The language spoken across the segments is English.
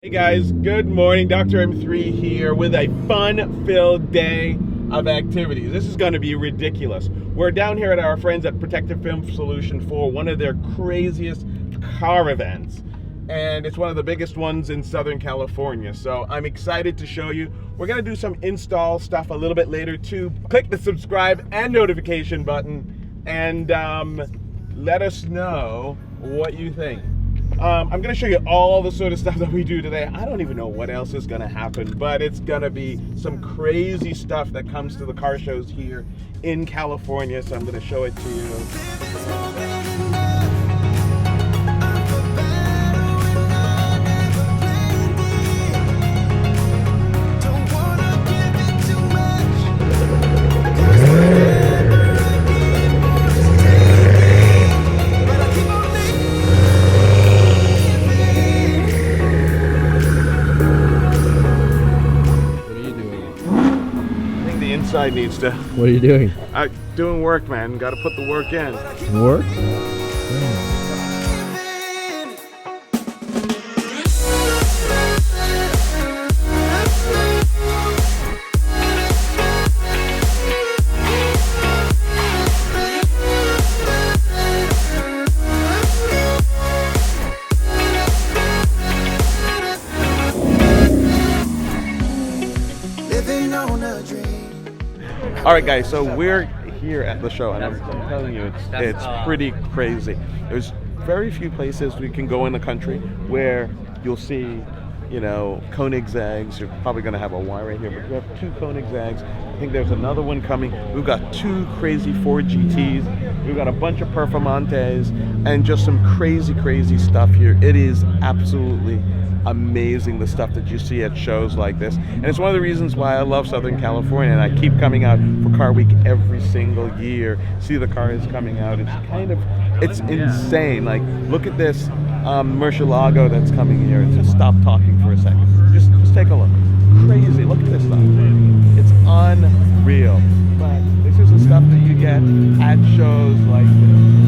Hey guys, good morning. Dr. M3 here with a fun-filled day of activities. This is going to be ridiculous. We're down here at our friends at Protective Film Solution for one of their craziest car events. And it's one of the biggest ones in Southern California. So I'm excited to show you. We're going to do some install stuff a little bit later too. Click the subscribe and notification button and let us know what you think. I'm going to show you all the sort of stuff that we do today. I don't even know what else is going to happen, but it's going to be some crazy stuff that comes to the car shows here in California, so I'm going to show it to you. Inside needs to. What are you doing? Doing work, man. Got to put the work in. Work? All right, guys. So we're here at the show, and I'm telling you, it's pretty crazy. There's very few places we can go in the country where you'll see, you know, Koenigseggs. You're probably going to have a Y right here, but we have two Koenigseggs. I think there's another one coming. We've got two crazy Ford GTs. We've got a bunch of Performantes and just some crazy stuff here. It is absolutely amazing, the stuff that you see at shows like this, and it's one of the reasons why I love Southern California, and I keep coming out for Car Week every single year. See the cars coming out. It's insane. Like, look at this Murcielago that's coming here. Just stop talking for a second. Just take a look. Crazy. Look at this stuff. It's unreal. But this is the stuff that you get at shows like this.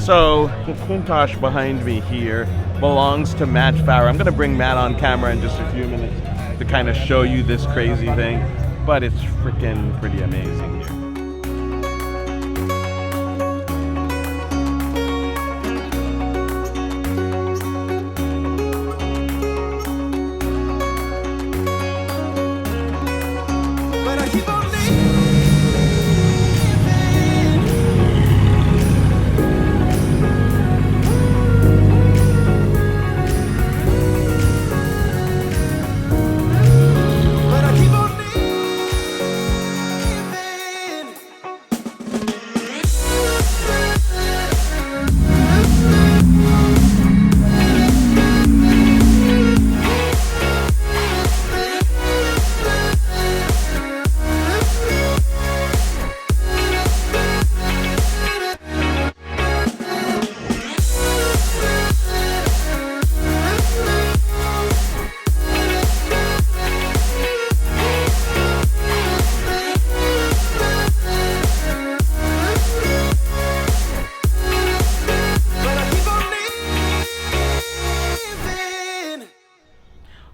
So the Countach behind me here belongs to Matt Farah. I'm going to bring Matt on camera in just a few minutes to kind of show you this crazy thing, but it's freaking pretty amazing here.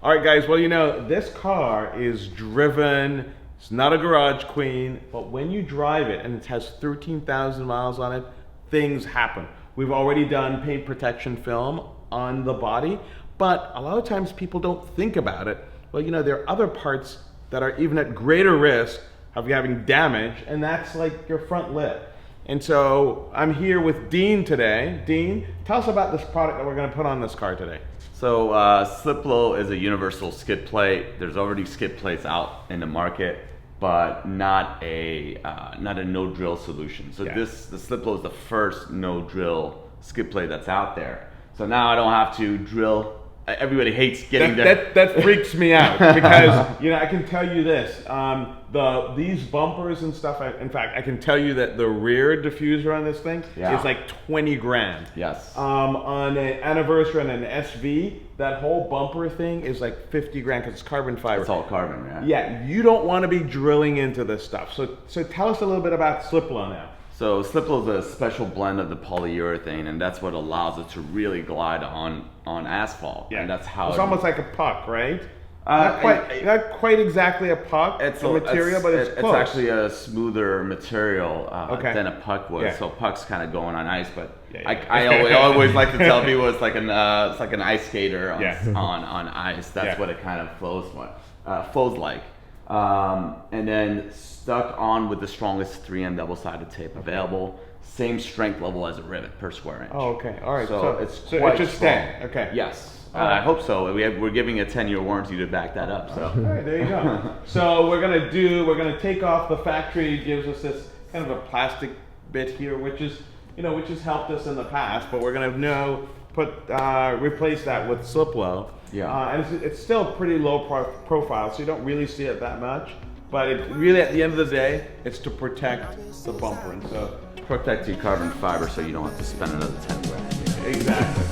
All right, guys, well, you know, this car is driven. It's not a garage queen, but when you drive it and it has 13,000 miles on it, things happen. We've already done paint protection film on the body, but a lot of times people don't think about it. Well, you know, there are other parts that are even at greater risk of having damage, and that's like your front lip. And so I'm here with Dean today. Dean, tell us about this product that we're going to put on this car today. So SlipLo is a universal skid plate. There's already skid plates out in the market, but not a no drill solution. So the SlipLo is the first no drill skid plate that's out there. So now I don't have to drill. Everybody hates getting that freaks me out because, you know, I can tell you this, these bumpers and stuff, in fact, I can tell you that the rear diffuser on this thing is like 20 grand. Yes. On an Anniversary and an SV, that whole bumper thing is like 50 grand because it's carbon fiber. It's all carbon, Yeah, you don't want to be drilling into this stuff. So tell us a little bit about SlipLo now. So SlipLo is a special blend of the polyurethane, and that's what allows it to really glide on asphalt. Yeah, and that's how it's almost like a puck, right? Not quite exactly a puck. It's a material, but it's close. It's actually a smoother material than a puck was. Yeah. So puck's kind of going on ice, but Yeah. I always like to tell people it's like an ice skater on, on ice. That's Yeah. what it kind of flows like. And then stuck on with the strongest 3M double-sided tape available. Same strength level as a rivet per square inch. Oh, okay. All right. So It quite should strong. stay. Okay. Yes. I hope so. We're giving a 10-year warranty to back that up. So. All right, there you go. So we're gonna take off the factory. Gives us this kind of a plastic bit here, which has helped us in the past, but we're gonna replace that with SlipLo. Yeah. And it's still pretty low profile, so you don't really see it that much. But it really, at the end of the day, it's to protect the bumper, and so Protect your carbon fiber so you don't have to spend another 10 grand. exactly.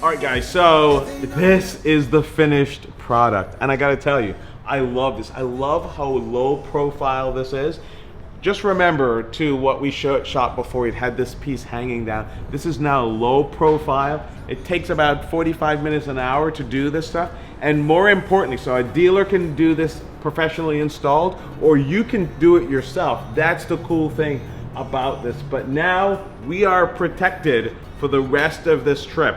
Alright guys, so this is the finished product, and I gotta tell you, I love this. I love how low profile this is. Just remember too what we shot before. We had this piece hanging down. This is now low profile. It takes about 45 minutes an hour to do this stuff, and more importantly, so a dealer can do this professionally installed, or you can do it yourself. That's the cool thing about this. But now we are protected for the rest of this trip.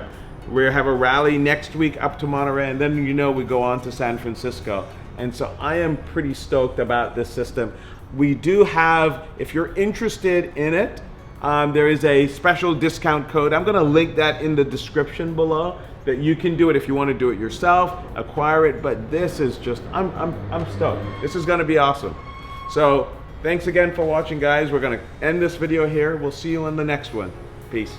We have a rally next week up to Monterey, and then we go on to San Francisco. And so I am pretty stoked about this system. We do have, if you're interested in it, there is a special discount code. I'm gonna link that in the description below, that you can do it if you wanna do it yourself, acquire it, but this is just, I'm stoked. This is gonna be awesome. So thanks again for watching, guys. We're gonna end this video here. We'll see you in the next one. Peace.